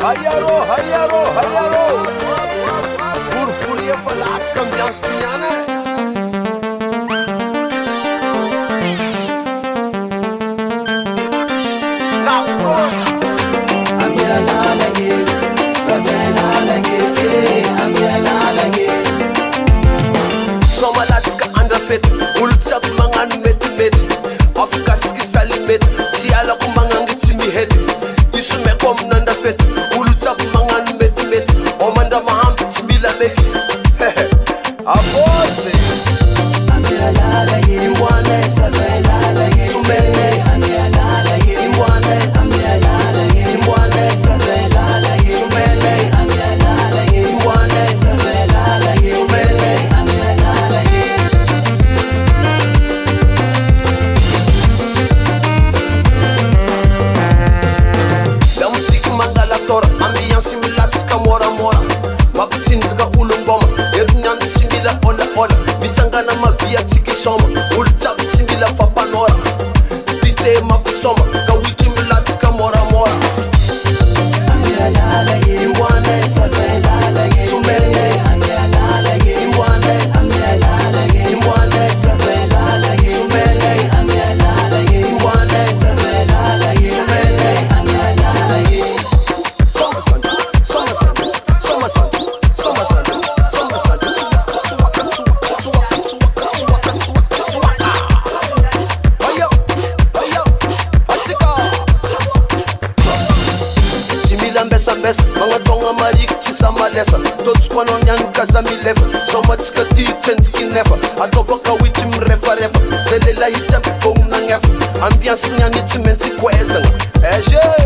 hayaro Furfuria falasca ambianstignana Somalatsika andafet ultsap mangan met afkaski salimet siala kumangangitsi mihet isume kom nandafet ultsap mangan met omanda maham simila beki abose amyalala yiwane sabelala sumele amyalala yiwane amyalala yiwane sabelala sumele amyalala yiwane sabelala sumele ambiance milatska mora maputsinzika ulungoma yekunyandu tsimbila ola mitsangana mavia tsikisoma ultabu tsimbila fapanora pite makusoma kawiti milatska mora iwane sumele iwane iwane sumele iwane Mbesa mga tonga marik chisa malesa tots kwano nyan kaza mi level so much ka ti tensiki never atova ka witi mrefa refa selela hita before na ngefa ambiance nyani timensi kweza eje